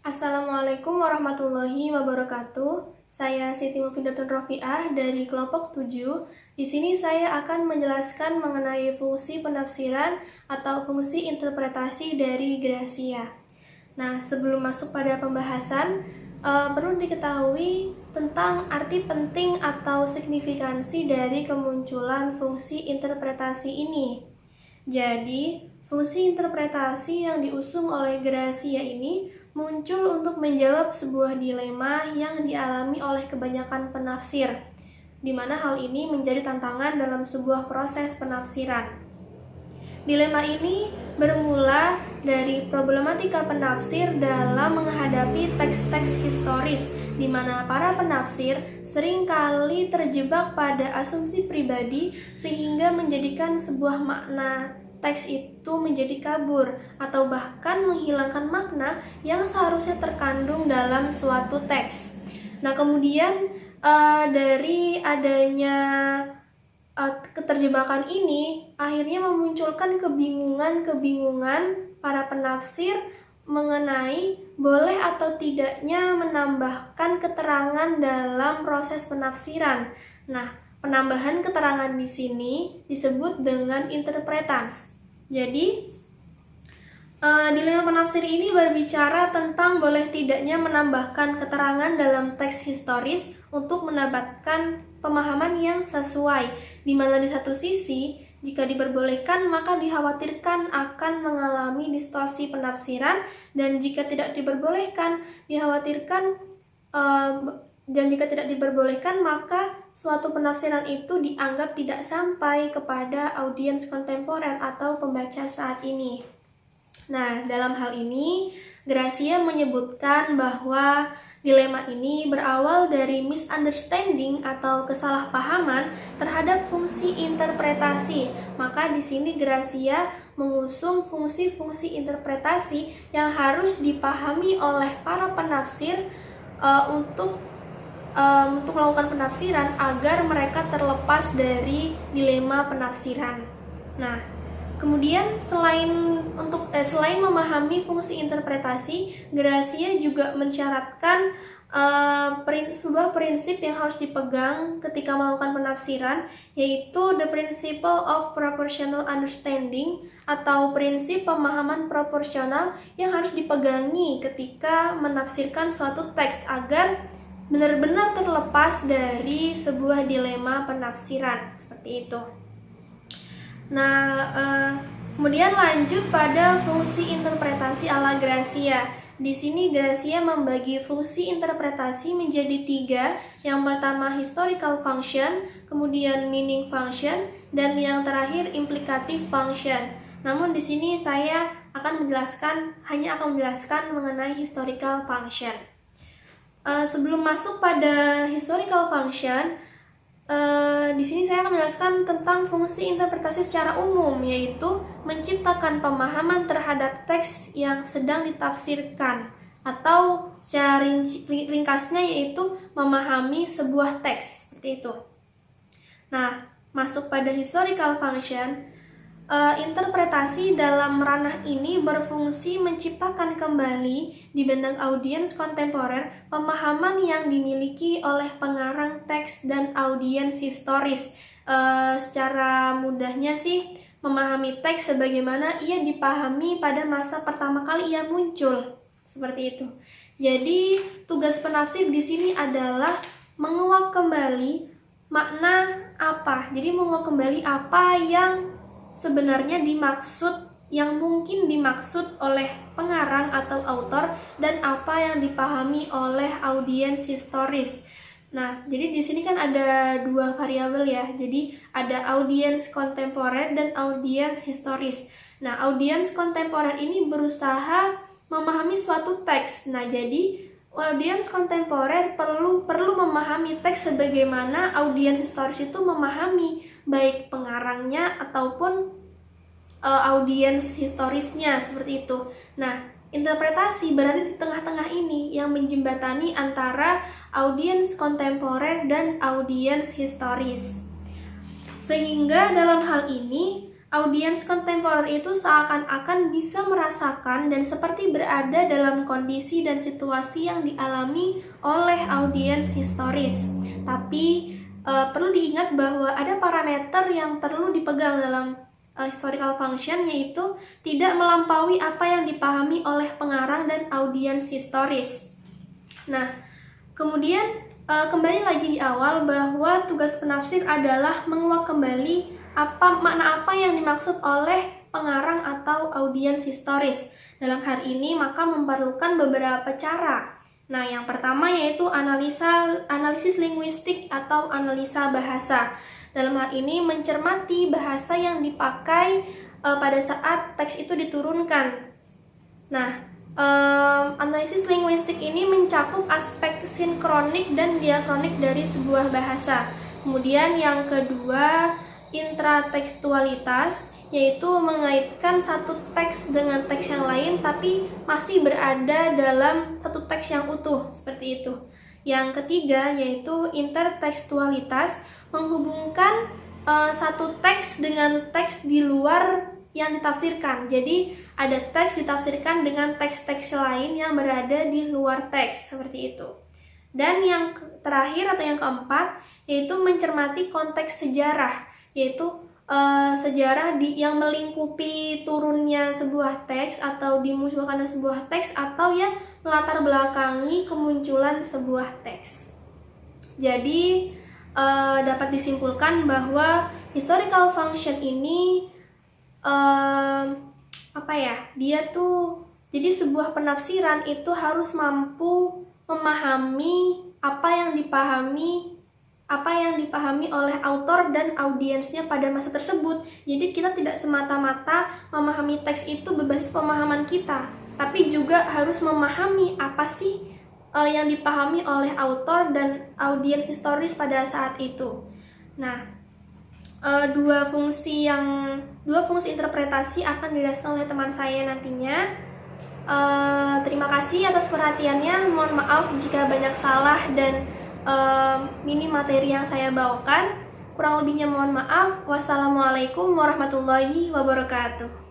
Assalamualaikum warahmatullahi wabarakatuh. Saya Siti Mufidatun Rofiah dari kelompok 7. Di sini saya akan menjelaskan mengenai fungsi penafsiran atau fungsi interpretasi dari Gracia. Nah, sebelum masuk pada pembahasan, perlu diketahui tentang arti penting atau signifikansi dari kemunculan fungsi interpretasi ini. Jadi, fungsi interpretasi yang diusung oleh Gracia ini muncul untuk menjawab sebuah dilema yang dialami oleh kebanyakan penafsir, di mana hal ini menjadi tantangan dalam sebuah proses penafsiran. Dilema ini bermula dari problematika penafsir dalam menghadapi teks-teks historis, di mana para penafsir seringkali terjebak pada asumsi pribadi sehingga menjadikan sebuah makna teks itu menjadi kabur atau bahkan menghilangkan makna yang seharusnya terkandung dalam suatu teks. Nah, kemudian dari adanya keterjebakan ini akhirnya memunculkan kebingungan para penafsir mengenai boleh atau tidaknya menambahkan keterangan dalam proses penafsiran. Nah, penambahan keterangan di sini disebut dengan interpretans. Jadi, dilema penafsir ini berbicara tentang boleh tidaknya menambahkan keterangan dalam teks historis untuk mendapatkan pemahaman yang sesuai, di mana di satu sisi, jika diperbolehkan maka dikhawatirkan akan mengalami distorsi penafsiran, dan jika tidak diperbolehkan maka suatu penafsiran itu dianggap tidak sampai kepada audiens kontemporer atau pembaca saat ini. Nah, dalam hal ini, Gracia menyebutkan bahwa dilema ini berawal dari misunderstanding atau kesalahpahaman terhadap fungsi interpretasi. Maka di sini Gracia mengusung fungsi-fungsi interpretasi yang harus dipahami oleh para penafsir untuk melakukan penafsiran agar mereka terlepas dari dilema penafsiran. Nah, kemudian selain memahami fungsi interpretasi, Gracia juga mensyaratkan sebuah prinsip yang harus dipegang ketika melakukan penafsiran, yaitu the principle of proportional understanding atau prinsip pemahaman proporsional yang harus dipegangi ketika menafsirkan suatu teks agar benar-benar terlepas dari sebuah dilema penafsiran seperti itu. Nah, kemudian lanjut pada fungsi interpretasi ala Gracia. Di sini Gracia membagi fungsi interpretasi menjadi 3. Yang pertama historical function, kemudian meaning function, dan yang terakhir implicative function. Namun di sini saya hanya akan menjelaskan mengenai historical function. Sebelum masuk pada historical function, di sini saya akan menjelaskan tentang fungsi interpretasi secara umum, yaitu menciptakan pemahaman terhadap teks yang sedang ditafsirkan, atau secara ringkasnya yaitu memahami sebuah teks, seperti itu. Nah, masuk pada historical function, interpretasi dalam ranah ini berfungsi menciptakan kembali di benak audiens kontemporer pemahaman yang dimiliki oleh pengarang teks dan audiens historis. Secara mudahnya sih, memahami teks sebagaimana ia dipahami pada masa pertama kali ia muncul, seperti itu. Jadi tugas penafsir di sini adalah menguak kembali makna apa. Jadi menguak kembali apa yang sebenarnya yang mungkin dimaksud oleh pengarang atau autor, dan apa yang dipahami oleh audiens historis. Nah, jadi di sini kan ada 2 variabel ya. Jadi ada audiens kontemporer dan audiens historis. Nah, audiens kontemporer ini berusaha memahami suatu teks. Nah, jadi audiens kontemporer perlu memahami teks sebagaimana audiens historis itu memahami, baik pengarangnya ataupun audiens historisnya, seperti itu. Nah, interpretasi berada di tengah-tengah ini yang menjembatani antara audiens kontemporer dan audiens historis. Sehingga dalam hal ini audiens kontemporer itu seakan-akan bisa merasakan dan seperti berada dalam kondisi dan situasi yang dialami oleh audiens historis. Tapi perlu diingat bahwa ada parameter yang perlu dipegang dalam historical function, yaitu tidak melampaui apa yang dipahami oleh pengarang dan audiens historis. Nah, kemudian kembali lagi di awal bahwa tugas penafsir adalah menguak kembali makna apa yang dimaksud oleh pengarang atau audiens historis. Dalam hal ini maka memerlukan beberapa cara. Nah, yang pertama yaitu analisis linguistik atau analisa bahasa. Dalam hal ini mencermati bahasa yang dipakai pada saat teks itu diturunkan. Nah, analisis linguistik ini mencakup aspek sinkronik dan diakronik dari sebuah bahasa. Kemudian yang kedua, intratekstualitas, yaitu mengaitkan satu teks dengan teks yang lain tapi masih berada dalam satu teks yang utuh, seperti itu. Yang ketiga yaitu intertekstualitas, menghubungkan satu teks dengan teks di luar yang ditafsirkan. Jadi ada teks ditafsirkan dengan teks-teks lain yang berada di luar teks, seperti itu. Dan yang terakhir atau yang keempat yaitu mencermati konteks sejarah, yaitu sejarah yang melingkupi turunnya sebuah teks atau dimunculkan sebuah teks atau yang melatar belakangi kemunculan sebuah teks. Jadi dapat disimpulkan bahwa historical function ini jadi sebuah penafsiran itu harus mampu memahami apa yang dipahami oleh autor dan audiensnya pada masa tersebut. Jadi kita tidak semata-mata memahami teks itu berbasis pemahaman kita, tapi juga harus memahami apa sih yang dipahami oleh autor dan audiens historis pada saat itu. Nah, dua fungsi interpretasi akan dijelaskan oleh teman saya nantinya. Terima kasih atas perhatiannya. Mohon maaf jika banyak salah dan minim materi yang saya bawakan. Kurang lebihnya mohon maaf. Wassalamualaikum warahmatullahi wabarakatuh.